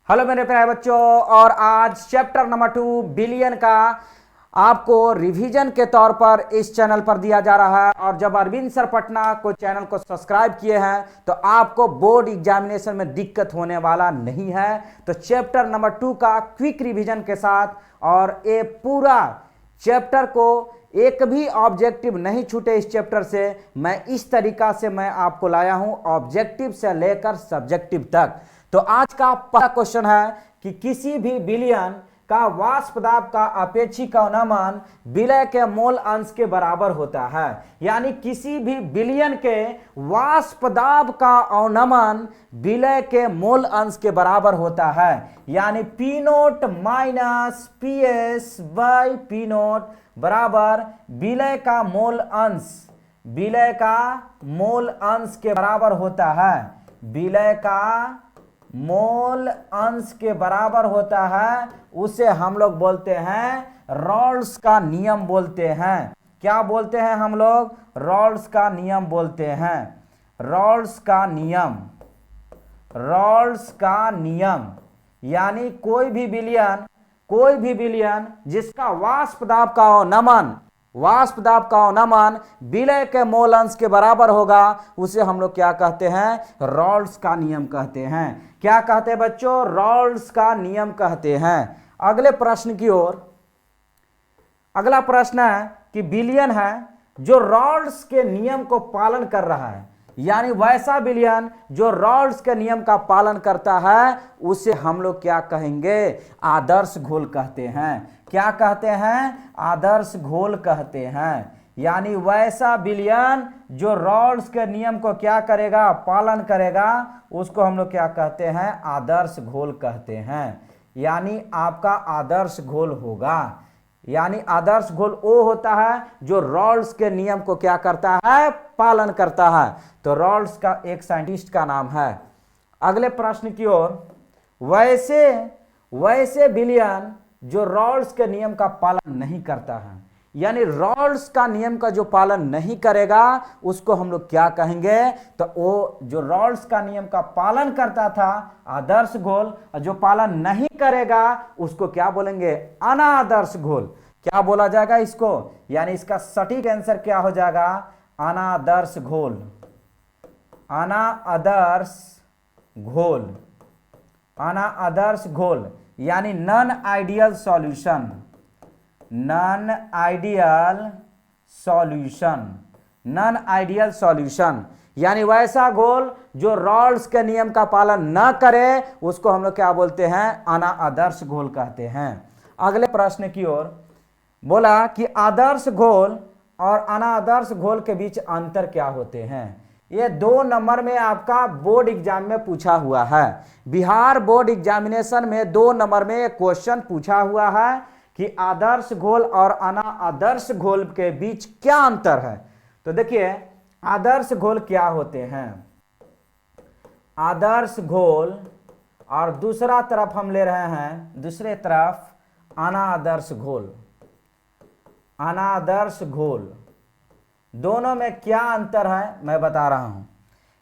Hello मेरे प्यारे बच्चों, और आज चैप्टर नंबर 2 बिलियन का आपको रिवीजन के तौर पर इस चैनल पर दिया जा रहा है। और जब अरविंद सर पटना को चैनल को सब्सक्राइब किए हैं तो आपको बोर्ड एग्जामिनेशन में दिक्कत होने वाला नहीं है। तो चैप्टर नंबर 2 का क्विक रिवीजन के साथ, और ये पूरा चैप्टर को एक भी ऑब्जेक्टिव नहीं छूटे इस चैप्टर से, मैं इस तरीका से मैं आपको लाया हूं, ऑब्जेक्टिव से लेकर सब्जेक्टिव तक। तो आज का पहला क्वेश्चन है कि किसी भी बिलियन का वाष्प दाब का अपेक्षिक अवनमन विलय के मोल अंश के बराबर होता है। यानी किसी भी बिलियन के वाष्प दाब का अवनमन विलय के मोल अंश के बराबर होता है। यानी P note minus P S by P note बराबर विलय का मोल अंश, विलय का मोल अंश के बराबर होता है। विलय का मोल अंश के बराबर होता है, उसे हम लोग बोलते हैं रॉल्स का नियम बोलते हैं। क्या बोलते हैं हम लोग? रॉल्स का नियम बोलते हैं। रॉल्स का नियम, रॉल्स का नियम। यानी कोई भी बिलियन जिसका वाष्प दाब का अवनमन, वाष्प दाब का अवनमन विलय के मोल अंश के बराबर होगा, उसे हम लोग क्या कहते हैं? रॉल्स का नियम कहते हैं। क्या कहते हैं बच्चों? रॉल्स का नियम कहते हैं। अगले प्रश्न की ओर। अगला प्रश्न है कि बिलियन है जो रॉल्स के नियम को पालन कर रहा है, यानी वैसा बिलियन जो रॉल्स के नियम का पालन करता है, उसे हम लोग क्या कहेंगे? आदर्श घोल कहते हैं। क्या कहते हैं? आदर्श घोल कहते हैं। यानी वैसा बिलियन जो रॉल्स के नियम को क्या करेगा? पालन करेगा, उसको हम लोग क्या कहते हैं? आदर्श घोल कहते हैं। यानी आपका आदर्श घोल होगा। यानी आदर्श घोल वो होता है जो रॉल्स के नियम को क्या करता है? पालन करता है। तो रॉल्स का एक साइंटिस्ट का नाम है। अगले प्रश्न की ओर। वैसे बिलियन जो रॉल्स के नियम का पालन नहीं करता है, यानी रॉल्स का नियम का जो पालन नहीं करेगा, उसको हम लोग क्या कहेंगे? तो वो जो रॉल्स का नियम का पालन करता था, आदर्श घोल, और जो पालन नहीं करेगा उसको क्या बोलेंगे? अनादर्श घोल। क्या बोला जाएगा इसको? यानी इसका सटीक आंसर क्या हो जाएगा? अनादर्श घोल। अनादर्श घोल, अनादर्श घोल यानी non ideal solution, non ideal solution, non ideal solution. यानी वैसा घोल जो रॉल्स के नियम का पालन न करे, उसको हम लोग क्या बोलते हैं? अनादर्श घोल कहते हैं। अगले प्रश्न की ओर। बोला कि आदर्श घोल और अनादर्श घोल के बीच अंतर क्या होते हैं? ये 2 नंबर में आपका बोर्ड एग्जाम में पूछा हुआ है। बिहार बोर्ड एग्जामिनेशन में 2 नंबर में एक क्वेश्चन पूछा हुआ है कि आदर्श घोल और अनादर्श घोल के बीच क्या अंतर है। तो देखिए, आदर्श घोल क्या होते हैं? आदर्श घोल, और दूसरा तरफ हम ले रहे हैं, दूसरे तरफ अनादर्श घोल। अनादर्श घोल, दोनों में क्या अंतर है मैं बता रहा हूं।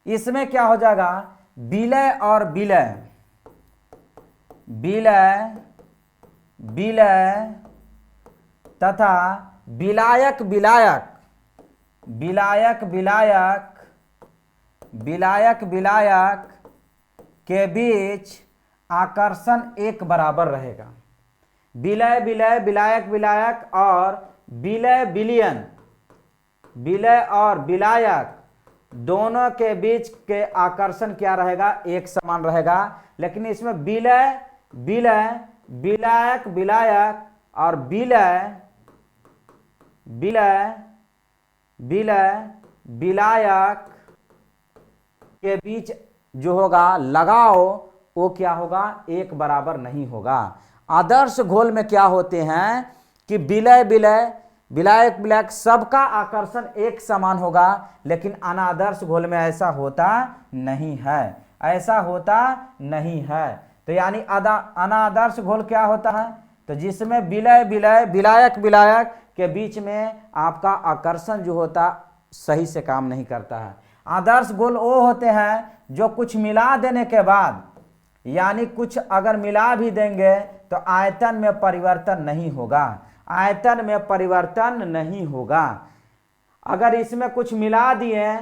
इसमें क्या हो जाएगा? विलय और विलय, विलय विलय तथा विलायक विलायक, विलायक विलायक, विलायक विलायक के बीच आकर्षण एक बराबर रहेगा। विलय विलय, विलायक विलायक और विलय बिलियन, विलय और विलायक दोनों के बीच के आकर्षण क्या रहेगा? एक समान रहेगा। लेकिन इसमें विलय विलय, विलायक विलायक और विलय विलय, विलय विलायक के बीच जो होगा लगाव, वो क्या होगा? एक बराबर नहीं होगा। आदर्श घोल में क्या होते हैं कि विलय विलय, विलायक विलायक सबका आकर्षण एक समान होगा, लेकिन अनादर्श घोल में ऐसा होता नहीं है, ऐसा होता नहीं है। तो यानी अनादर्श घोल क्या होता है? तो जिसमें विलय विलय, विलायक विलायक के बीच में आपका आकर्षण जो होता सही से काम नहीं करता है। आदर्श घोल वो होते हैं जो कुछ मिला देने के बाद, यानी कुछ अगर मिला भी देंगे तो आयतन में परिवर्तन नहीं होगा, आयतन में परिवर्तन नहीं होगा। अगर इसमें कुछ मिला दिए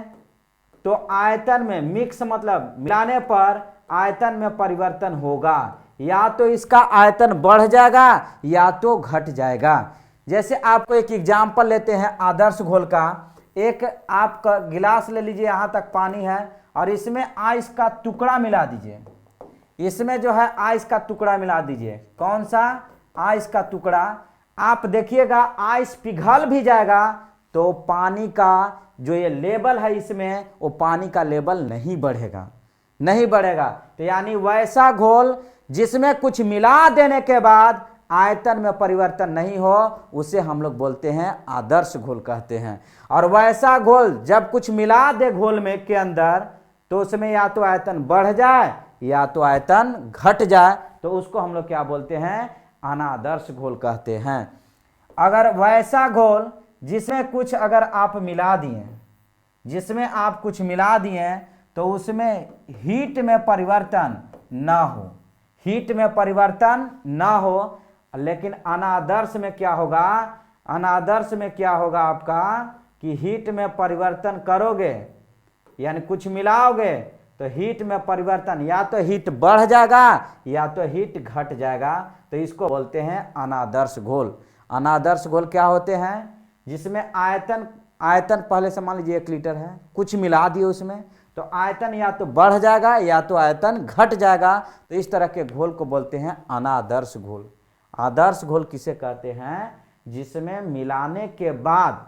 तो आयतन में, मिक्स मतलब मिलाने पर आयतन में परिवर्तन होगा, या तो इसका आयतन बढ़ जाएगा या तो घट जाएगा। जैसे आपको एक एग्जाम्पल लेते हैं आदर्श घोल का। एक आपका गिलास ले लीजिए, यहाँ तक पानी है और इसमें आइस का टुकड़ा मिला दीजिए, इसमें जो है आइस का टुकड़ा मिला दीजिए। कौन सा? आइस का टुकड़ा। आप देखिएगा आइस पिघल भी जाएगा तो पानी का जो ये लेवल है इसमें, वो पानी का लेवल नहीं बढ़ेगा, नहीं बढ़ेगा। तो यानी वैसा घोल जिसमें कुछ मिला देने के बाद आयतन में परिवर्तन नहीं हो, उसे हम लोग बोलते हैं आदर्श घोल कहते हैं। और वैसा घोल जब कुछ मिला दे घोल में के अंदर, तो उसमें या तो आयतन बढ़ जाए या तो आयतन घट जाए, तो उसको हम लोग क्या बोलते हैं? अनादर्श घोल कहते हैं। अगर वैसा घोल जिसमें कुछ अगर आप मिला दिए, जिसमें आप कुछ मिला दिए तो उसमें हीट में परिवर्तन ना हो, हीट में परिवर्तन ना हो, लेकिन अनादर्श में क्या होगा? अनादर्श में क्या होगा आपका कि हीट में परिवर्तन करोगे, यानी कुछ मिलाओगे तो हीट में परिवर्तन, या तो हीट बढ़ जाएगा या तो हीट घट जाएगा, तो इसको बोलते हैं अनादर्श घोल। अनादर्श घोल क्या होते हैं? जिसमें आयतन पहले से मान लीजिए 1 लीटर है, कुछ मिला दिए उसमें तो आयतन या तो बढ़ जाएगा या तो आयतन घट जाएगा, तो इस तरह के घोल को बोलते हैं अनादर्श घोल। आदर्श घोल किसे कहते हैं? जिसमें मिलाने के बाद,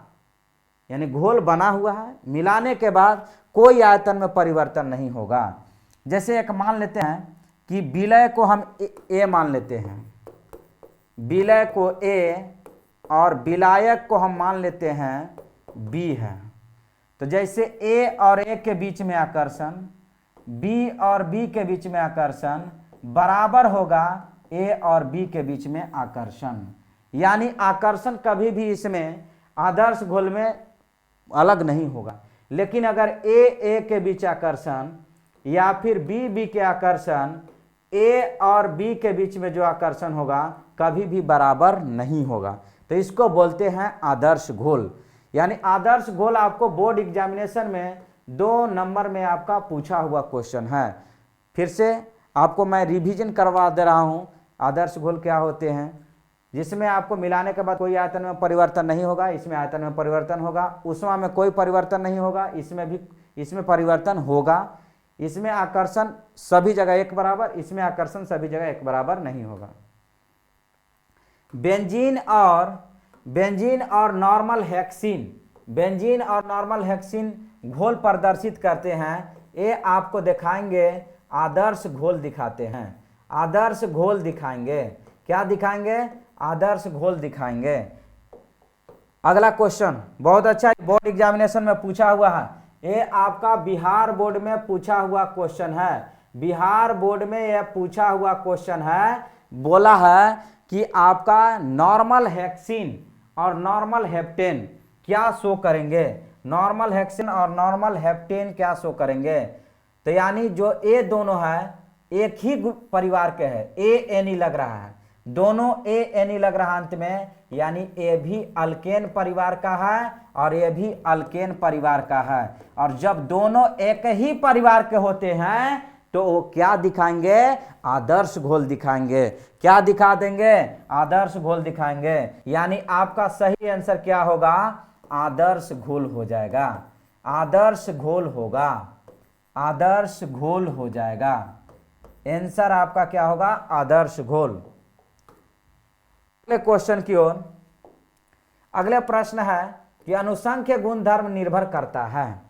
यानी घोल बना हुआ है, मिलाने के बाद कोई आयतन में परिवर्तन नहीं होगा। जैसे एक मान लेते हैं कि विलय को हम ए मान लेते हैं, विलय को ए और विलायक को हम मान लेते हैं बी है। तो जैसे ए और ए के बीच में आकर्षण, बी और बी के बीच में आकर्षण बराबर होगा ए और बी के बीच में आकर्षण। यानी आकर्षण कभी भी इसमें आदर्श घोल में अलग नहीं होगा। लेकिन अगर ए के बीच आकर्षण या फिर बी के आकर्षण, ए और बी के बीच में जो आकर्षण होगा कभी भी बराबर नहीं होगा, तो इसको बोलते हैं आदर्श घोल। यानी आदर्श घोल आपको बोर्ड एग्जामिनेशन में 2 नंबर में आपका पूछा हुआ क्वेश्चन है। फिर से आपको मैं रिवीजन करवा दे रहा हूं। आदर्श घोल क्या होते हैं? जिसमें आपको मिलाने के बाद कोई आयतन में परिवर्तन नहीं होगा, इसमें आयतन में परिवर्तन होगा, ऊष्मा में कोई परिवर्तन नहीं होगा, इसमें परिवर्तन होगा, इसमें आकर्षण सभी जगह एक बराबर, इसमें आकर्षण सभी जगह एक बराबर नहीं होगा। बेंजीन और नॉर्मल हेक्सीन, बेंजीन और नॉर्मल हेक्सीन घोल प्रदर्शित करते हैं। ये आपको दिखाएंगे आदर्श घोल दिखाते हैं, आदर्श घोल दिखाएंगे। क्या दिखाएंगे? आदर्श घोल दिखाएंगे। अगला क्वेश्चन बहुत अच्छा, बोर्ड एग्जामिनेशन में पूछा हुआ है। ये आपका बिहार बोर्ड में पूछा हुआ क्वेश्चन है, बिहार बोर्ड में यह पूछा हुआ क्वेश्चन है। बोला है कि आपका नॉर्मल हेक्सीन और नॉर्मल हेप्टेन क्या शो करेंगे, नॉर्मल हेक्सीन और नॉर्मल हेप्टेन क्या शो करेंगे। तो यानी जो ए दोनों है एक ही परिवार के है, ए एनी लग रहा है, दोनों ए एनी लग रहा अंत में, यानी ए भी अल्केन परिवार का है और ये भी अल्केन परिवार का है। और जब दोनों एक ही परिवार के होते हैं तो वो क्या दिखाएंगे? आदर्श घोल दिखाएंगे। क्या दिखा देंगे? आदर्श घोल दिखाएंगे। यानी आपका सही आंसर क्या होगा? आदर्श घोल हो जाएगा, आदर्श घोल होगा, आदर्श घोल हो जाएगा। आंसर आपका क्या होगा? आदर्श घोल। अगले क्वेश्चन की ओर, अगले प्रश्न है कि अनुसंख्य गुणधर्म निर्भर करता है।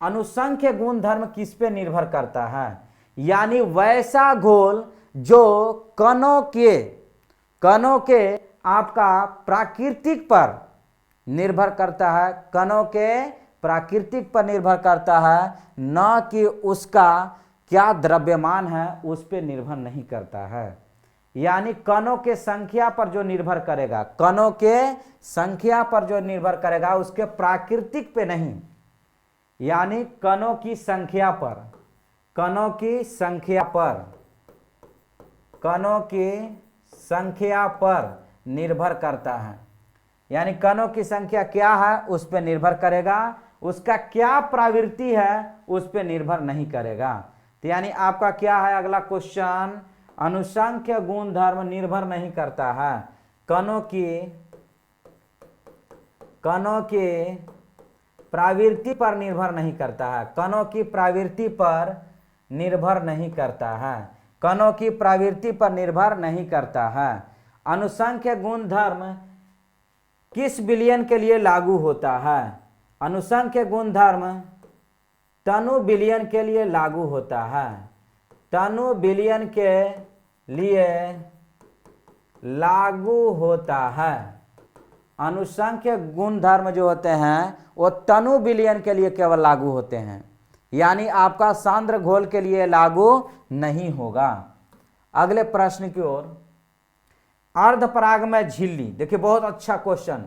अनुसंख्य गुणधर्म किस पे निर्भर करता है? यानी वैसा घोल जो कणों के आपका प्राकृतिक पर निर्भर करता है, कणों के प्राकृतिक पर निर्भर करता है, न कि उसका क्या द्रव्यमान है उस पे निर्भर नहीं करता है। यानी कणों के संख्या पर जो निर्भर करेगा, कणों के संख्या पर जो निर्भर करेगा, उसके प्राकृतिक पे नहीं। यानी कणों की संख्या पर, कणों की संख्या पर, कणों की संख्या पर निर्भर करता है। यानी कणों की संख्या क्या है उस पर निर्भर करेगा, उसका क्या प्रवृत्ति है उस पर निर्भर नहीं करेगा। तो यानी आपका क्या है अगला क्वेश्चन, अनुसंख्य गुणधर्म निर्भर नहीं करता है, कणों की प्रवृत्ति पर निर्भर नहीं करता है, कणों की प्रवृत्ति पर निर्भर नहीं करता है, कणों की प्रवृत्ति पर निर्भर नहीं करता है। अनुसंख्य गुणधर्म किस विलयन के लिए लागू होता है? अनुसंख्य गुणधर्म तनु विलयन के लिए लागू होता है, तनु विलयन के लिए लागू होता है। अनुसंख्य गुणधर्म जो होते हैं वो तनु विलयन के लिए केवल लागू होते हैं, यानी आपका सांद्र घोल के लिए लागू नहीं होगा। अगले प्रश्न की ओर, अर्धपरागमय झिल्ली, देखिए बहुत अच्छा क्वेश्चन।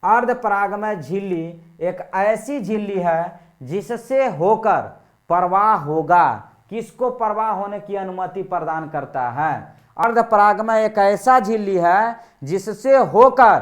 अर्धपरागमय झिल्ली एक ऐसी झिल्ली है जिससे होकर प्रवाह होगा, किसको प्रवाह होने की अनुमति प्रदान करता है? अर्धपरागमय एक ऐसा झिल्ली है जिससे होकर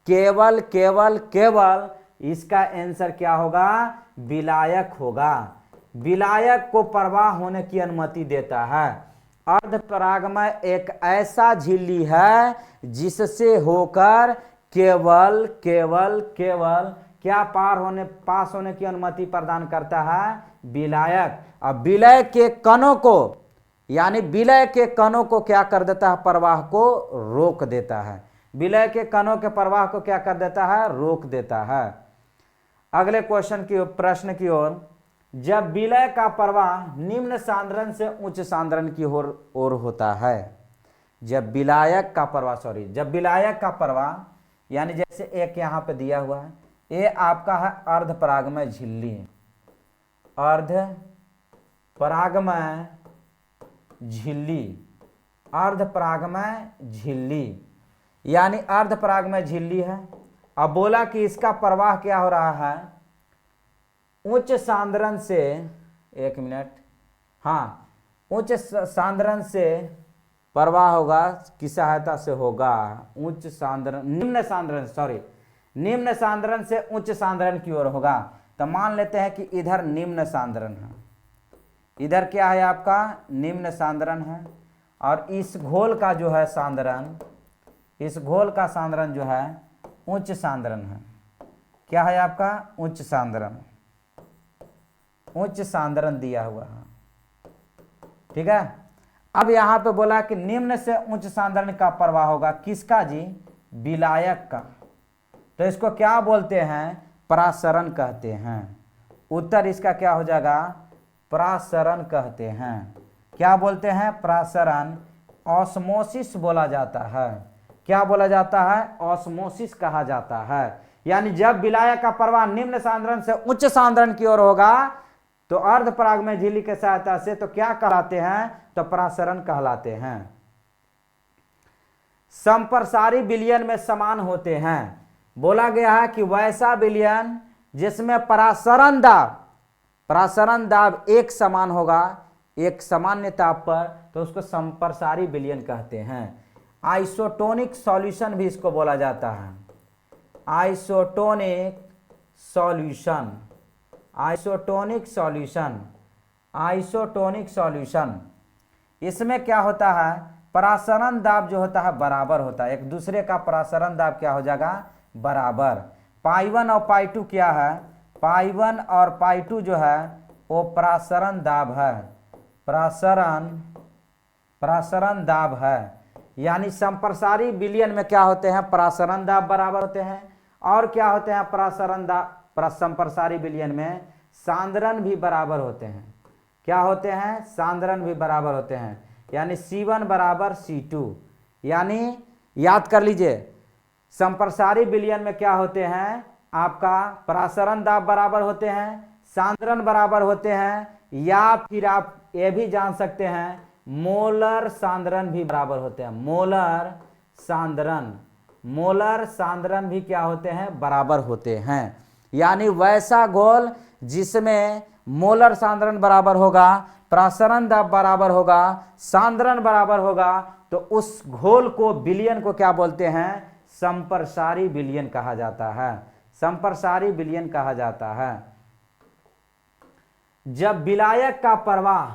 केवल केवल केवल इसका आंसर क्या होगा? विलायक होगा, विलायक को प्रवाह होने की अनुमति देता है। अर्धपरागमय एक ऐसा झिल्ली है जिससे होकर केवल केवल केवल क्या पास होने की अनुमति प्रदान करता है? विलायक। अब विलय के कणों को, यानी विलय के कणों को क्या कर देता है? प्रवाह को रोक देता है। विलय के कणों के प्रवाह को क्या कर देता है? रोक देता है। अगले प्रश्न की ओर, जब विलय का प्रवाह निम्न सांद्रण से उच्च सांद्रण की ओर होता है, जब विलायक का प्रवाह, यानी जैसे एक यहाँ पे दिया हुआ है, ये आपका है अर्धपरागमय झिल्ली, अर्धपरागमय झिल्ली, यानी अर्धपरागमय झिल्ली है। अब बोला कि इसका प्रवाह क्या हो रहा है? उच्च सांद्रण से, एक मिनट, हाँ, उच्च सांद्रण से प्रवाह होगा, किस सहायता से होगा? निम्न सांद्रण से उच्च सांद्रण की ओर होगा। तो मान लेते हैं कि इधर निम्न सांद्रण है, इधर क्या है आपका? निम्न सांद्रण है, और इस घोल का जो है सांद्रण, इस घोल का सांद्रण जो है उच्च सांद्रण है। क्या है आपका? उच्च सांद्रण दिया हुआ है, ठीक है। अब यहां पे बोला कि निम्न से उच्च सांद्रण का प्रवाह होगा, किसका जी? विलायक का। तो इसको क्या बोलते हैं? प्रासरण कहते हैं। उत्तर इसका क्या हो जाएगा? प्रासरण कहते हैं। क्या बोलते हैं? प्रासरण। ऑस्मोसिस बोला जाता है। क्या बोला जाता है? ऑस्मोसिस कहा जाता है। यानी जब विलायक का प्रवाह निम्न सांद्रण से उच्च सांद्रण की ओर होगा तो अर्धपरागमय झिल्ली के सहायता से तो क्या कहलाते हैं? तो प्रासरण कहलाते हैं। संप्रसारी विलयन में समान होते हैं। बोला गया है कि वैसा विलयन जिसमें प्रासरण दाब एक समान होगा, एक सामान्य ताप पर, तो उसको संप्रसारी विलयन कहते हैं। आइसोटोनिक सॉल्यूशन भी इसको बोला जाता है। Isotonic solution. इसमें क्या होता है? प्रासरण दाब जो होता है बराबर होता है, एक दूसरे का प्रासरण दाब क्या हो जाएगा? बराबर। पाई 1 और पाई 2 क्या है? पाई 1 और पाई 2 जो है वो प्रासरण दाब है, प्रासरण दाब है। यानी संप्रसारी विलयन में क्या होते हैं? प्रासरण दाब बराबर होते हैं। और क्या होते हैं? प्रासरण दाब, संप्रसारी विलयन में सांद्रण भी बराबर होते हैं। क्या होते हैं? सांद्रण भी बराबर होते हैं। यानी C1 बराबर C2। यानी याद कर लीजिए, संप्रसारी विलयन में क्या होते हैं? आपका प्रासरण दाब बराबर होते हैं, सांद्रण बराबर होते हैं, या फिर आप ये भी जान सकते हैं मोलर सांद्रण भी बराबर होते हैं। मोलर सांद्रण भी क्या होते हैं? बराबर होते हैं। यानी वैसा घोल जिसमें मोलर सांद्रण बराबर होगा प्रसरण दाब बराबर होगा सांद्रण बराबर होगा, तो उस घोल को विलयन को क्या बोलते हैं? संप्रसारी विलयन कहा जाता है। संप्रसारी विलयन कहा जाता है। जब विलायक का प्रवाह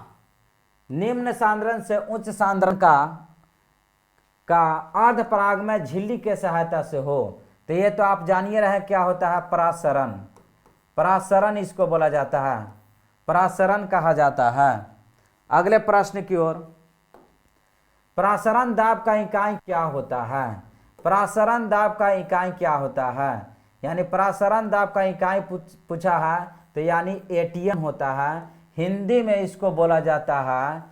निम्न सांद्रण से उच्च सांद्रण का अर्धपराग में झिल्ली के सहायता से हो, तो ये तो आप जानिए रहे क्या होता है? परासरण। परासरण इसको बोला जाता है, परासरण कहा जाता है। अगले प्रश्न की ओर, परासरण दाब का इकाई क्या होता है? परासरण दाब का इकाई क्या होता है? यानी परासरण दाब का इकाई पूछा है, तो यानी एटीएम होता है। हिंदी में इसको बोला जाता है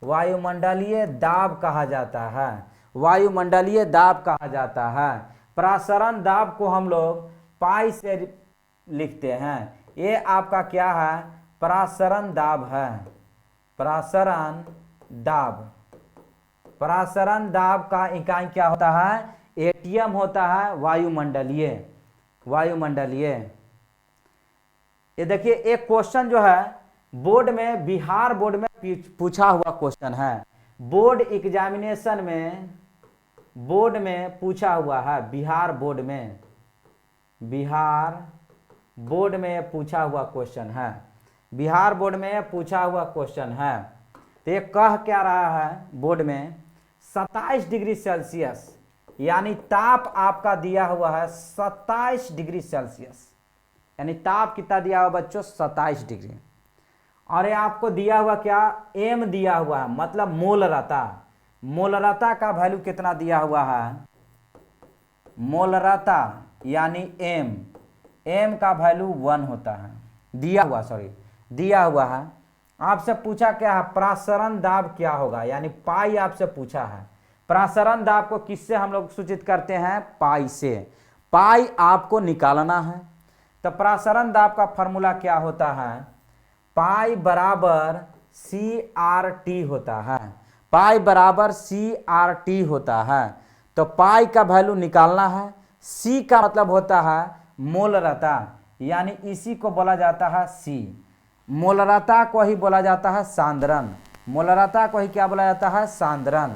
वायुमंडलीय दाब कहा जाता है। वायुमंडलीय दाब कहा जाता है। परासरण दाब को हम लोग पाई से लिखते हैं। ये आपका क्या है? परासरण दाब है। परासरण दाब। परासरण दाब का इकाई क्या होता है? एटीएम होता है। वायुमंडलीय। वायुमंडलीय। ये देखिए एक क्वेश्चन जो है बोर्ड में, बिहार बोर्ड में पूछा हुआ क्वेश्चन है। बोर्ड एग्जामिनेशन में पूछा हुआ है। बिहार बोर्ड में पूछा हुआ क्वेश्चन है। बिहार बोर्ड में पूछा हुआ क्वेश्चन है। तो ये कह क्या रहा है बोर्ड में? 27 डिग्री सेल्सियस, यानी ताप आपका दिया हुआ है 27 डिग्री सेल्सियस। यानी ताप कितना दिया हुआ बच्चों? 27 डिग्री। और ये आपको दिया हुआ क्या? एम दिया हुआ है, मतलब मोलरता। मोलरता का वैल्यू कितना दिया हुआ है? मोलरता यानी एम का वैल्यू 1 होता है। दिया हुआ है। आपसे पूछा क्या है? परासरण दाब क्या होगा? यानी पाई आपसे पूछा है। परासरण दाब को किससे हम लोग सूचित करते हैं? पाई से। पाई आपको निकालना है। तो परासरण दाब का फॉर्मूला क्या होता है? पाई बराबर CRT होता है। पाई बराबर CRT होता है। तो पाई का वैल्यू निकालना है। C का मतलब होता है मोलरता, यानी इसी को बोला जाता है C। मोलरता को ही बोला जाता है सांद्रण। मोलरता को ही क्या बोला जाता है? सांद्रण।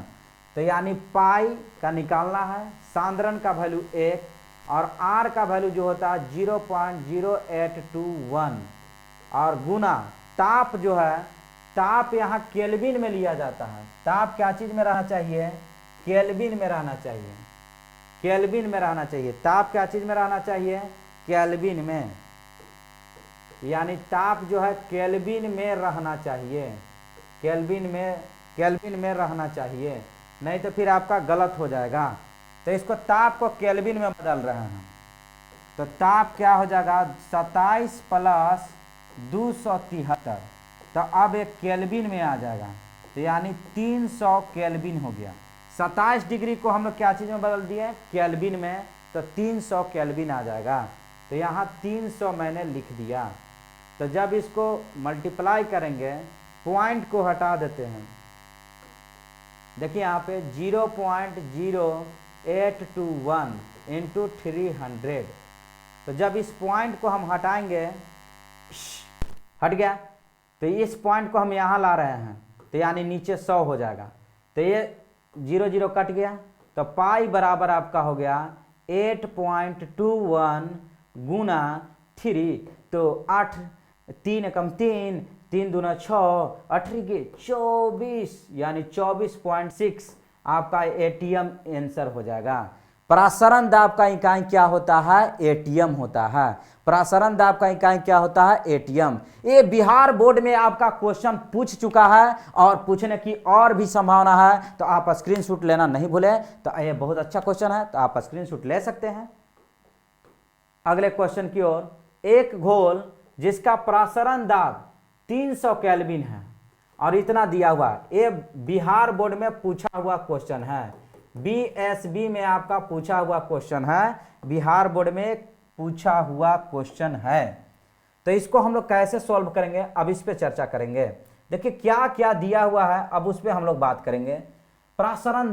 तो यानी पाई का निकालना है, सांद्रण का वैल्यू 1 और R का वैल्यू जो होता है 0.0821 और गुना ताप जो है, ताप यहाँ केल्विन में लिया जाता है। ताप क्या चीज में रहना चाहिए? केल्विन में रहना चाहिए। केल्विन में रहना चाहिए। ताप क्या चीज में रहना चाहिए? केल्विन में। यानी ताप जो है केल्विन में रहना चाहिए। केल्विन में रहना चाहिए, नहीं तो फिर आपका गलत हो जाएगा। तो इसको ताप को केल्विन में बदल रहे हैं। तो ताप क्या हो जाएगा? 27 प्लस 273। तो अब एक केल्विन में आ जाएगा, तो यानी 300 केल्विन हो गया। 27 डिग्री को हम लोग क्या चीज़ में बदल दिए? केल्विन में। तो 300 केल्विन आ जाएगा। तो यहाँ 300 मैंने लिख दिया। तो जब इसको मल्टीप्लाई करेंगे, पॉइंट को हटा देते हैं। देखिए यहाँ पे 0.0821 इंटू 300। तो जब इस पॉइंट को हम हटाएंगे, हट गया, तो इस पॉइंट को हम यहाँ ला रहे हैं, तो यानी नीचे 100 हो जाएगा। तो ये 0 कट गया। तो पाई बराबर आपका हो गया 8.21 गुना 3। तो 8 3 एकम 3, 3 दूना 6, 8 के 24, यानी 24.6 आपका एटीएम आंसर हो जाएगा। परासरण दाब का इकाई क्या होता है? एटीएम होता है। परासरण दाब का इकाई क्या होता है? एटीएम। ये बिहार बोर्ड में आपका क्वेश्चन पूछ चुका है और पूछने की और भी संभावना है। तो आप स्क्रीनशॉट लेना नहीं भूलें। तो ये बहुत अच्छा क्वेश्चन है, तो आप स्क्रीनशॉट ले सकते हैं। अगले क्वेश्चन की ओर, एक घोल जिसका परासरण दाब 300 केल्विन है और इतना दिया हुआ, ये बिहार बोर्ड में पूछा हुआ क्वेश्चन है। BSB में आपका पूछा हुआ क्वेश्चन है, बिहार बोर्ड में पूछा हुआ क्वेश्चन है। तो इसको हम लोग कैसे सॉल्व करेंगे, अब इस पे चर्चा करेंगे। देखिए क्या क्या दिया हुआ है, अब उस पे हम लोग बात करेंगे। परासरण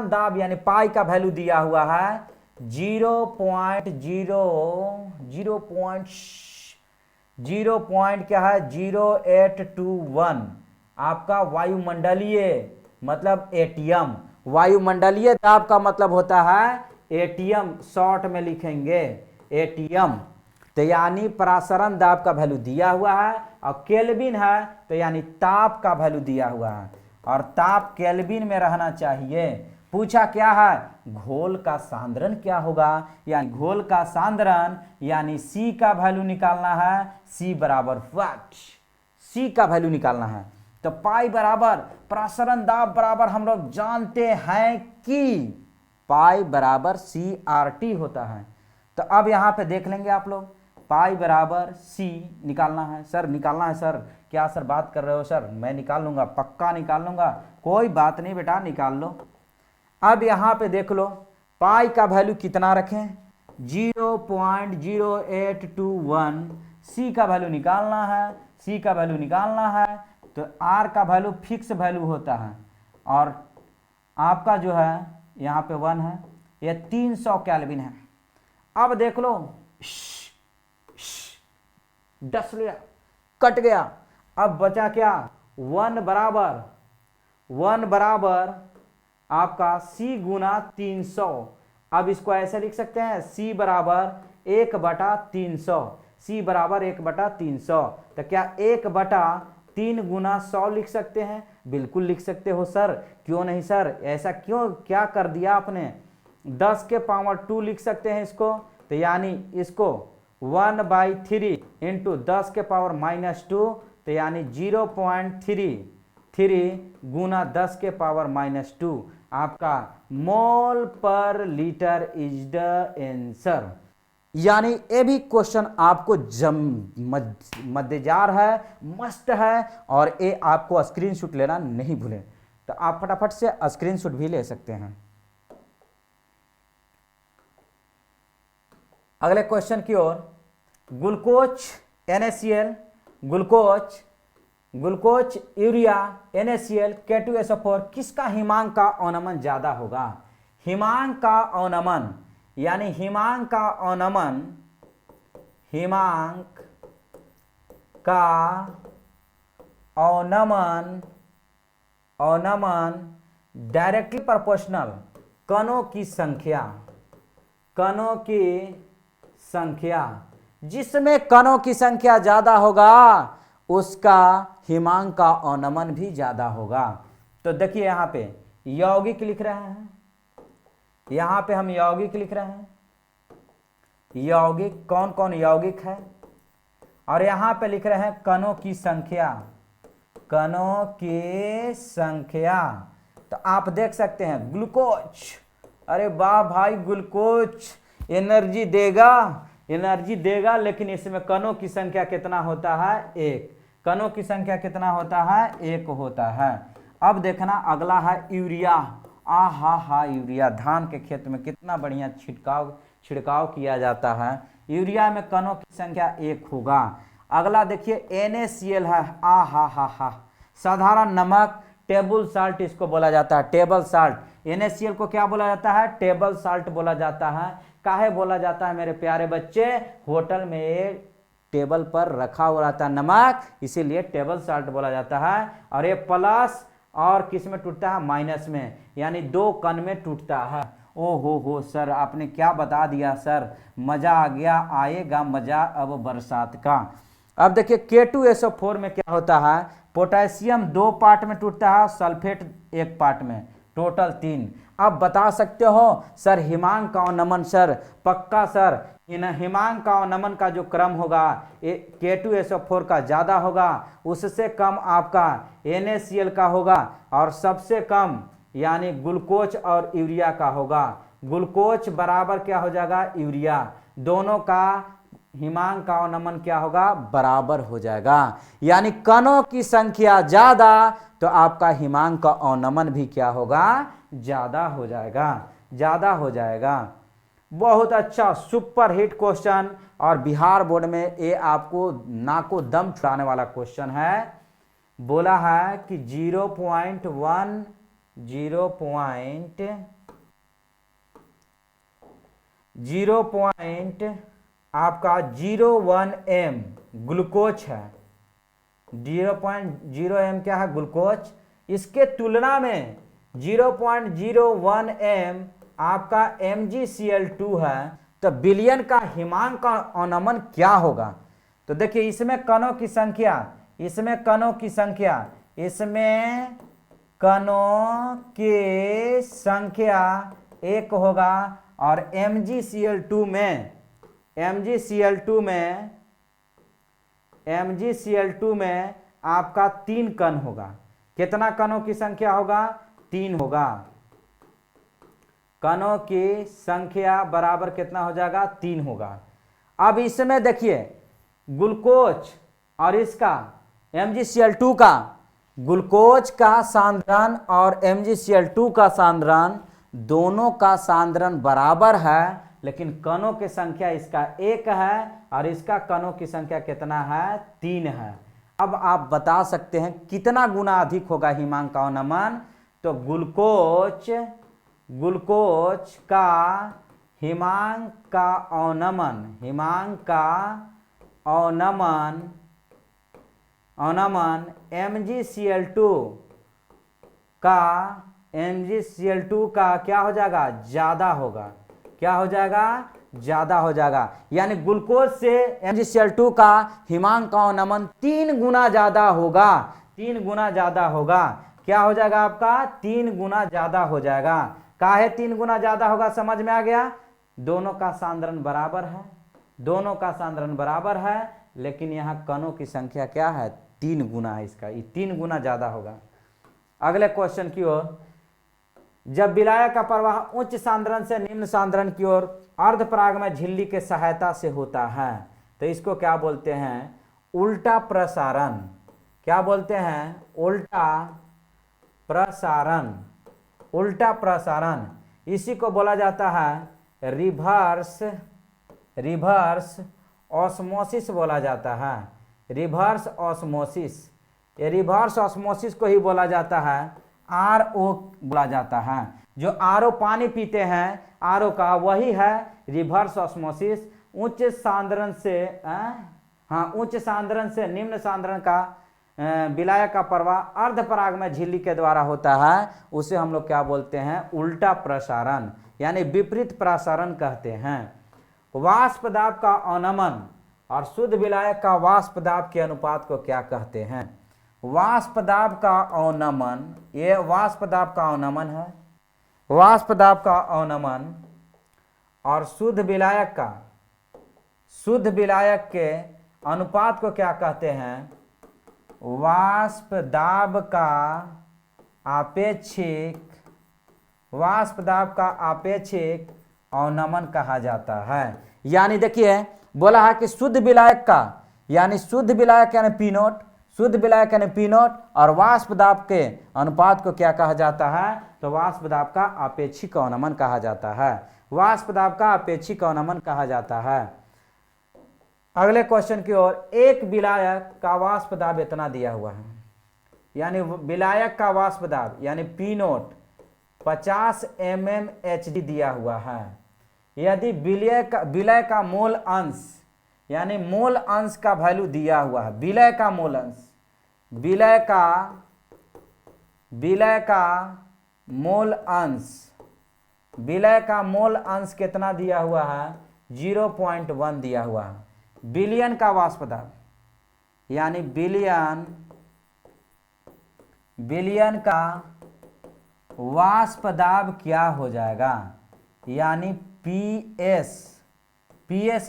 दाब यानी पाई का वैल्यू दिया हुआ है 0.0 क्या है 0821 आपका वायुमंडलीय मतलब एटीएम। वायुमंडलीय दाब का मतलब होता है एटीएम, शॉर्ट में लिखेंगे एटीएम। तो यानी प्रसारण दाब का वैल्यू दिया हुआ है और केल्विन है तो यानी ताप का वैल्यू दिया हुआ है और ताप केल्विन में रहना चाहिए। पूछा क्या है घोल का सांद्रण क्या होगा, यानी घोल का सांद्रण यानी C का वैल्यू निकालना है। C बराबर व्हाट, C का वैल्यू निकालना है। तो पाई बराबर प्रसारण दाब बराबर हम लोग जानते हैं कि पाई बराबर CRT होता है। तो अब यहां पे देख लेंगे आप लोग, पाई बराबर C निकालना है। सर निकालना है सर, क्या सर बात कर रहे हो सर, मैं निकाल लूंगा, पक्का निकाल लूंगा, कोई बात नहीं बेटा निकाल लो। अब यहां पे देख लो पाई का वैल्यू कितना रखें 0.0821, C का वैल्यू निकालना है, C का वैल्यू निकालना है तो R का वैल्यू फिक्स वैल्यू होता है और आपका जो है यहाँ पे 1 है, ये 300 केल्विन है। अब देख लो डस लिया, कट गया। अब बचा क्या 1 बराबर आपका C गुना 300। अब इसको ऐसे लिख सकते हैं C बराबर 1/300, C बराबर 1/300। तो क्या 1/3 गुना 100 लिख सकते हैं, बिल्कुल लिख सकते हो सर, क्यों नहीं सर, ऐसा क्यों क्या कर दिया आपने, 10 के पावर 2 लिख सकते हैं इसको। तो यानी इसको 1/3 इंटू 10 के पावर -2 तो यानी 0.33 गुना 10 के पावर -2 आपका मोल पर लीटर इज द आंसर। यानी ये भी क्वेश्चन आपको मजेदार है, मस्त है और ये आपको स्क्रीनशॉट लेना नहीं भूलें। तो आप फटाफट से स्क्रीनशॉट भी ले सकते हैं। अगले क्वेश्चन की ओर, glucose NaCl, glucose urea NaCl K2SO4 किसका हिमांक का अवनमन ज्यादा होगा। हिमांक का अवनमन यानी हिमांक का अवनमन डायरेक्टली प्रोपोर्शनल कणों की संख्या, जिसमें कणों की संख्या ज्यादा होगा उसका हिमांक का अवनमन भी ज्यादा होगा। तो देखिए यहां पे यौगिक लिख रहे हैं, यहां पे हम यौगिक लिख रहे हैं, यौगिक कौन कौन यौगिक है, और यहां पे लिख रहे हैं कणों की संख्या। तो आप देख सकते हैं ग्लूकोज, अरे वाह भाई ग्लूकोज एनर्जी देगा लेकिन इसमें कणों की संख्या कितना होता है 1, कणों की संख्या कितना होता है 1 होता है। अब देखना अगला है यूरिया। हा यूरिया धान के खेत में कितना बढ़िया छिड़काव किया जाता है, यूरिया में कणों की संख्या 1 होगा। अगला देखिए NaCl है, हा साधारण नमक, टेबल साल्ट इसको बोला जाता है, टेबल साल्ट। NaCl को क्या बोला जाता है, टेबल साल्ट बोला जाता है। काहे बोला जाता है मेरे प्यारे बच्चे, होटल में टेबल पर रखा हुआ रहता है नमक, इसीलिए टेबल साल्ट बोला जाता है। और ये प्लस और किस में टूटता है, माइनस में, यानी 2 कण में टूटता है। ओ हो सर आपने क्या बता दिया सर, मजा आ गया, आएगा मजा अब बरसात का। अब देखिए K2SO4 में क्या होता है, पोटेशियम 2 पार्ट में टूटता है, सल्फेट 1 पार्ट में, टोटल 3। अब बता सकते हो सर हिमांक का अवनमन, सर पक्का सर हिमांक का अवनमन का जो क्रम होगा K2SO4 का ज्यादा होगा, उससे कम आपका NaCl का होगा और सबसे कम यानी ग्लूकोज और यूरिया का होगा। ग्लूकोज बराबर क्या हो जाएगा यूरिया, दोनों का हिमांक का अवनमन क्या होगा बराबर हो जाएगा। यानी कणों की संख्या ज्यादा तो आपका हिमांक का अवनमन भी क्या होगा ज्यादा हो जाएगा। बहुत अच्छा सुपर हिट क्वेश्चन और बिहार बोर्ड में ये आपको नाको दम छुड़ाने वाला क्वेश्चन है। बोला है कि 0.1 0.01 ग्लूकोज है, 0.0 क्या है ग्लूकोज। इसके तुलना में 0.01 आपका MgCl2 है। तो विलयन का हिमांक का अवनमन क्या होगा? तो देखिए इसमें कणों की संख्या, इसमें कणों की संख्या 1 होगा, और MgCl2 में आपका 3 कण होगा। कितना कणों की संख्या होगा? 3 होगा। कणों की संख्या बराबर कितना हो जाएगा? 3 होगा। अब इसमें देखिए ग्लूकोज और इसका MgCl2 का, ग्लूकोज का सांद्रण और MgCl2 का सांद्रण, दोनों का सांद्रण बराबर है, लेकिन कणों की संख्या इसका 1 है और इसका कणों की संख्या कितना है? 3 है। अब आप बता सकते हैं कितना गुना अधिक होगा हिमांक का अवनमन? तो ग्लूकोज का हिमांक का अवनमन MgCl2 का क्या हो जाएगा? ज्यादा होगा। क्या हो जाएगा? ज्यादा हो जाएगा। यानी ग्लूकोज से MgCl2 का हिमांक का अवनमन 3 गुना ज्यादा होगा। 3 गुना ज्यादा होगा। क्या हो जाएगा आपका? 3 गुना ज्यादा हो जाएगा। काहे 3 गुना ज्यादा होगा? समझ में आ गया? दोनों का सांद्रण बराबर है, दोनों का सांद्रण बराबर है, लेकिन यहाँ कणों की संख्या क्या है? 3 गुना है इसका, ये 3 गुना ज्यादा होगा। अगले क्वेश्चन की ओर, जब विलायक का प्रवाह उच्च सांद्रण से निम्न सांद्रण की ओर अर्धपराग में झिल्ली के सहायता से होता है, तो इसको क्या बोलते हैं? उल्टा प्रसारण। क्या बोलते हैं? उल्टा प्रसारण। उल्टा प्रसारण, इसी को बोला जाता है रिवर्स ऑस्मोसिस बोला जाता है। रिवर्स ऑस्मोसिस, ये रिवर्स ऑस्मोसिस को ही बोला जाता है, RO बोला जाता है। जो RO पानी पीते हैं, RO का, वही है रिवर्स ऑस्मोसिस। उच्च सांद्रण से निम्न सांद्रण का विलायक का प्रवाह अर्धपराग में झिल्ली के द्वारा होता है, उसे हम लोग क्या बोलते हैं? उल्टा प्रसारण, यानी विपरीत प्रसारण कहते हैं। वाष्प दाब का अवनमन और शुद्ध विलायक का वाष्प दाब के अनुपात को क्या कहते हैं? वाष्प दाब का अवनमन, ये वाष्प दाब का अवनमन है। वाष्प दाब का अवनमन और शुद्ध विलायक के अनुपात को क्या कहते हैं? वाष्प दाब का आपेक्षिक अवनमन कहा जाता है। यानी देखिए बोला है कि शुद्ध विलायक का, यानी शुद्ध विलायक यानी पी नोट, और वाष्प दाब के अनुपात को क्या कहा जाता है? तो वाष्प दाब का आपेक्षिक अवनमन कहा जाता है। वाष्प दाब का आपेक्षिक अवनमन कहा जाता है। अगले क्वेश्चन की ओर, एक विलायक का वाष्प दाब इतना दिया हुआ है, यानी विलायक का वाष्प दाब यानी पी नोट 50 mmHg दिया हुआ है। यदि विलय का मोल अंश, यानी मोल अंश का वैल्यू दिया हुआ है, विलय का मोल अंश, विलय का मोल अंश कितना दिया हुआ है? 0.1 दिया हुआ है। विलयन का वाष्प दाब, यानी विलयन का वाष्प दाब क्या हो जाएगा? यानी PS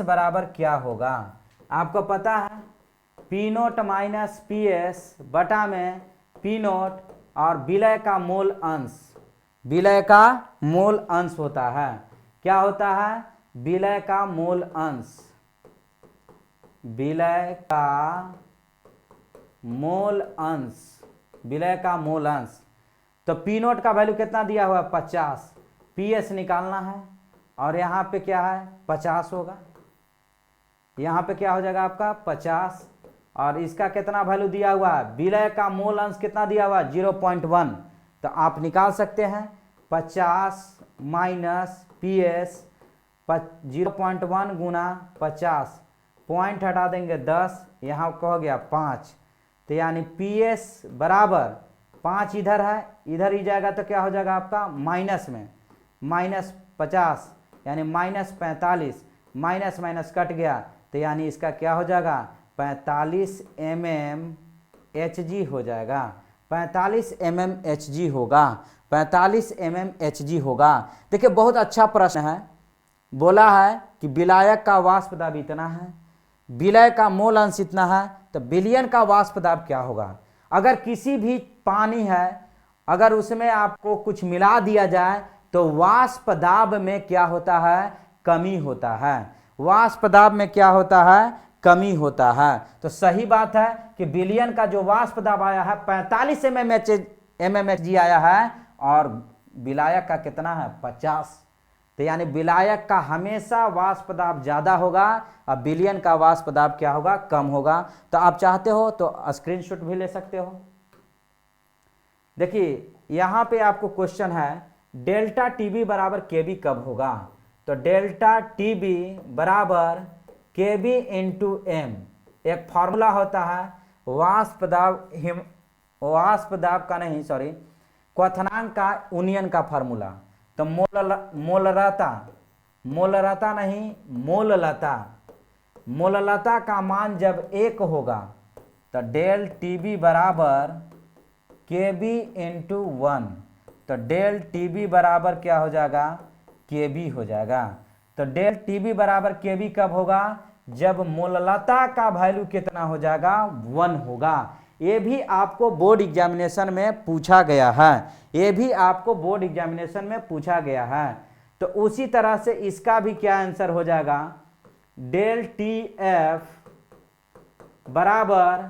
बराबर क्या होगा? आपको पता है पी नोट माइनस PS बटा में पी नोट, और विलय का मोल अंश होता है। क्या होता है? विलय का मोल अंश, विलय का मोल अंश। तो पी नोट का वैल्यू कितना दिया हुआ है? 50। PS निकालना है, और यहाँ पे क्या है? 50 होगा। यहाँ पे क्या हो जाएगा आपका? 50, और इसका कितना वैल्यू दिया हुआ है? विलय का मोल अंश कितना दिया हुआ है? 0.1। तो आप निकाल सकते हैं 50 माइनस PS, 0.1 गुना 50, पॉइंट हटा देंगे 10, यहाँ कह गया 5, तो यानी PS बराबर 5 इधर है, इधर ही जाएगा तो क्या हो जाएगा आपका माइनस में, -50 यानी -45, माइनस माइनस कट गया, तो यानी इसका क्या हो जाएगा 45 mmHg हो जाएगा, 45 mmHg होगा, 45 mmHg होगा। देखिए बहुत अच्छा प्रश्न है, बोला है कि विलायक का वाष्प दाब इतना है, विलय का मोल अंश इतना है, तो विलयन का वाष्प दाब क्या होगा। अगर किसी भी पानी है, अगर उसमें आपको कुछ मिला दिया जाए तो वाष्प दाब में क्या होता है, कमी होता है, वाष्प दाब में क्या होता है, कमी होता है। तो सही बात है कि विलयन का जो वाष्प दाब आया है 45 mmHg आया है, और विलायक का कितना है 50, तो यानी विलायक का हमेशा वाष्प दाब ज्यादा होगा और विलयन का वाष्प दाब क्या होगा, कम होगा। तो आप चाहते हो तो स्क्रीनशॉट भी ले सकते हो। देखिए यहां पे आपको क्वेश्चन है डेल्टा टीबी बराबर केबी कब होगा, तो डेल्टा टीबी बराबर केबी इंटू एम, एक फॉर्मूला होता है वाष्प दाब का नहीं, सॉरी, क्वथनांक का उन्नयन का फार्मूला, तो मोलरता नहीं, मोललता का मान जब 1 होगा तो डेल टीबी बराबर केबी इंटू 1, तो डेल टीबी बराबर क्या हो जाएगा, केबी हो जाएगा। तो डेल टीबी बराबर केबी कब होगा, जब मोललता का वैल्यू कितना हो जाएगा, 1 होगा। ये भी आपको बोर्ड एग्जामिनेशन में पूछा गया है, ये भी आपको बोर्ड एग्जामिनेशन में पूछा गया है। तो उसी तरह से इसका भी क्या आंसर हो जाएगा, डेल टी एफ बराबर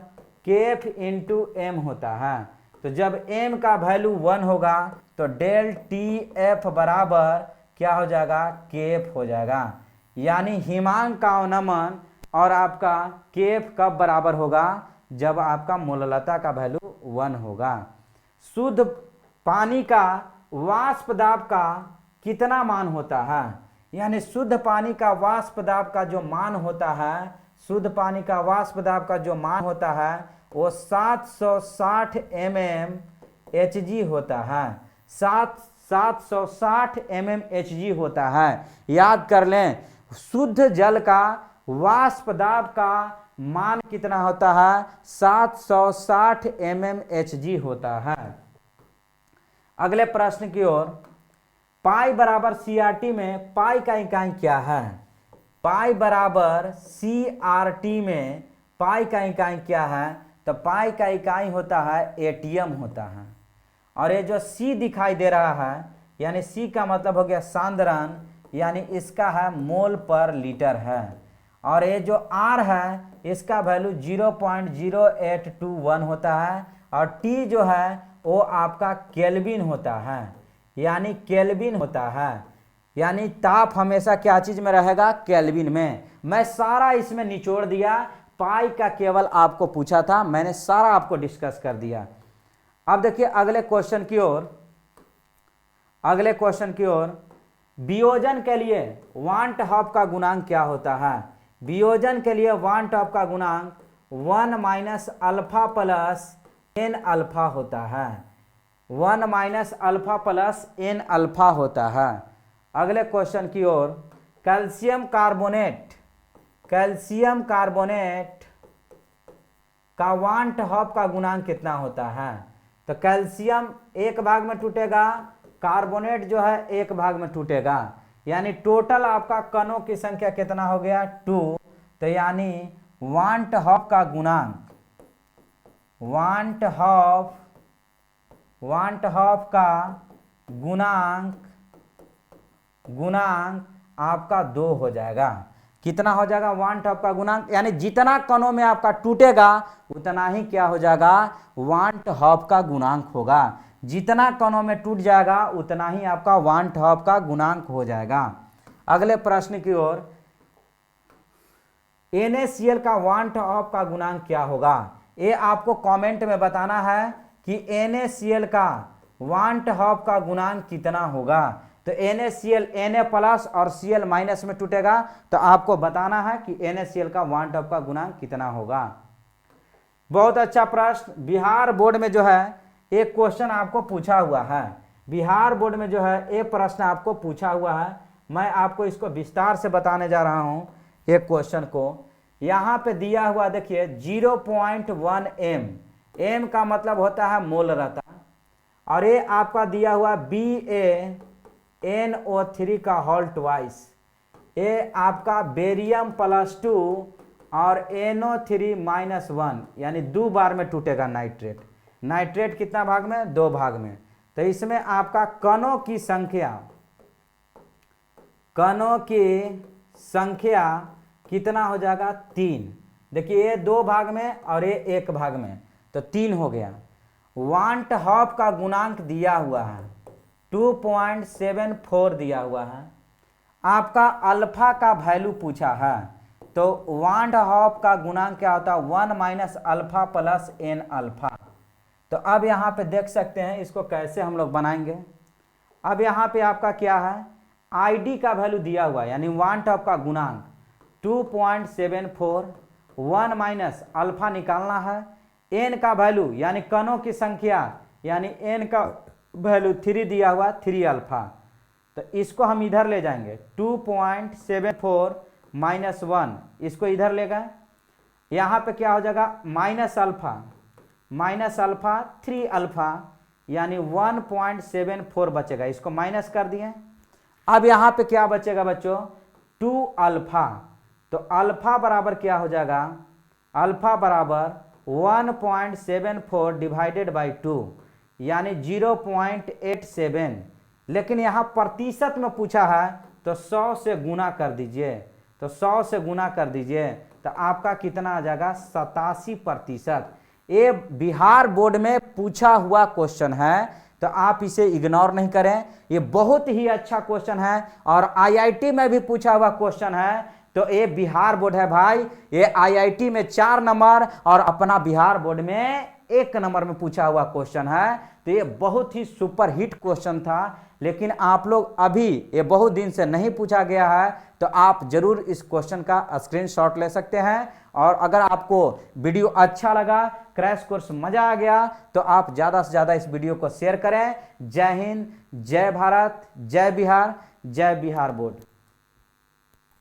केएफ इंटू एम होता है। तो जब एम का वैल्यू 1 होगा तो डेल टी एफ बराबर क्या हो जाएगा, केएफ हो जाएगा। यानी हिमांक का अवनमन और आपका केएफ कब बराबर होगा, जब आपका मोललता का वैल्यू 1 होगा। शुद्ध पानी का वाष्प दाब का कितना मान होता है, यानी शुद्ध पानी का वाष्प दाब का जो मान होता है, शुद्ध पानी का वाष्प दाब का जो मान होता है वो 760 mmHg होता है, 760 mmHg होता है। याद कर लें, शुद्ध जल का वाष्प दाब का मान कितना होता है, 760 mmHg होता है। अगले प्रश्न की ओर, पाई बराबर CRT में पाई का इकाई क्या है, पाई बराबर CRT में पाई का इकाई क्या है, तो पाई का इकाई होता है ATM होता है। और ये जो C दिखाई दे रहा है, यानी C का मतलब हो गया सांद्रण, यानी इसका है मोल पर लीटर है। और ये जो R है इसका वैल्यू 0.0821 होता है, और T जो है वो आपका केल्विन होता है, यानी केल्विन होता है। यानी ताप हमेशा क्या चीज में रहेगा, केल्विन में। मैं सारा इसमें निचोड़ दिया, पाई का केवल आपको पूछा था, मैंने सारा आपको डिस्कस कर दिया। अब देखिए अगले क्वेश्चन की ओर, वियोजन के लिए वान टॉप का गुणांक क्या होता है, वियोजन के लिए वान टॉप का गुणांक 1 minus alpha plus N alpha होता है, 1 minus alpha plus N alpha होता है। अगले क्वेश्चन की ओर, कैल्शियम कार्बोनेट का वान टॉप का गुणांक कितना होता है, तो कैल्शियम एक भाग में टूटेगा, कार्बोनेट जो है एक भाग में टूटेगा, यानी टोटल आपका कणों की संख्या कितना हो गया, 2। तो यानी वान टॉप का गुणांक, वान टॉप का गुणांक आपका 2 हो जाएगा। कितना हो जाएगा वान टॉप का गुणांक, यानी जितना कणों में आपका टूटेगा उतना ही क्या हो जाएगा, वान टॉप का गुणांक होगा। जितना कणों में टूट जाएगा उतना ही आपका वान टॉप का गुणांक हो जाएगा। अगले प्रश्न की ओर, NaCl का वान टॉप का गुणांक क्या होगा, ये आपको कमेंट में बताना है कि NaCl का वान टॉप का गुणांक कितना होगा। तो NaCl Na प्लस और Cl माइनस में टूटेगा, तो आपको बताना है कि NaCl का वन टॉप का गुणांक कितना होगा। बहुत अच्छा प्रश्न, बिहार बोर्ड में जो है एक क्वेश्चन आपको पूछा हुआ है, बिहार बोर्ड में जो है एक प्रश्न आपको पूछा हुआ है। मैं आपको इसको विस्तार से बताने जा रहा हूं एक क्वेश्चन को। यहां पे दिया हुआ देखिए 0.1 m, m का मतलब होता है मोलरता, और ये आपका दिया हुआ BaNO3 का होल ट्वाइस, ये आपका बेरियम +2 और NO3-1 यानी 2 बार में टूटेगा नाइट्रेट। नाइट्रेट कितना भाग में? 2 भाग में। तो इसमें आपका कणों की संख्या कितना हो जाएगा? 3। देखिए ये 2 भाग में और ये 1 भाग में, तो 3 हो गया। वांट हॉप का गुणांक दिया हुआ है 2.74 दिया हुआ है। आपका अल्फा का वैल्यू पूछा है, तो वांट हॉप का गुणांक क्या होता है? 1 minus alpha plus N alpha. तो अब यहाँ पे देख सकते हैं इसको कैसे हम लोग बनाएंगे। अब यहाँ पे आपका क्या है? आईडी का वैल्यू दिया हुआ है, यानी वांट हॉप का गुणांक 2.74, 1 माइनस अल्फा निकालना है, एन का वैल्यू यानी कणों की संख्या यानी एन का वैल्यू 3 दिया हुआ, 3 अल्फा। तो इसको हम इधर ले जाएंगे, 2.74 माइनस 1, इसको इधर ले गए। यहाँ पे क्या हो जाएगा? माइनस अल्फा 3 अल्फा यानी 1.74 बचेगा, इसको माइनस कर दिए। अब यहाँ पे क्या बचेगा बच्चों? 2 अल्फा। तो अल्फा बराबर क्या हो जाएगा? अल्फा बराबर 1.74 डिवाइडेड बाई 2 यानी 0.87। लेकिन यहाँ प्रतिशत में पूछा है तो 100 से गुना कर दीजिए, तो 100 से गुना कर दीजिए तो आपका कितना आ जाएगा? 87%। ये बिहार बोर्ड में पूछा हुआ क्वेश्चन है, तो आप इसे इग्नोर नहीं करें, ये बहुत ही अच्छा क्वेश्चन है और आईआईटी में भी पूछा हुआ क्वेश्चन है। तो ये बिहार बोर्ड है भाई, ये आईआईटी में 4 नंबर और अपना बिहार बोर्ड में 1 नंबर में पूछा हुआ क्वेश्चन है। तो ये बहुत ही सुपर हिट क्वेश्चन था, लेकिन आप लोग अभी ये बहुत दिन से नहीं पूछा गया है, तो आप जरूर इस क्वेश्चन का स्क्रीनशॉट ले सकते हैं। और अगर आपको वीडियो अच्छा लगा, क्रैश कोर्स मजा आ गया, तो आप ज़्यादा से ज़्यादा इस वीडियो को शेयर करें। जय हिंद, जय भारत, जय बिहार बोर्ड।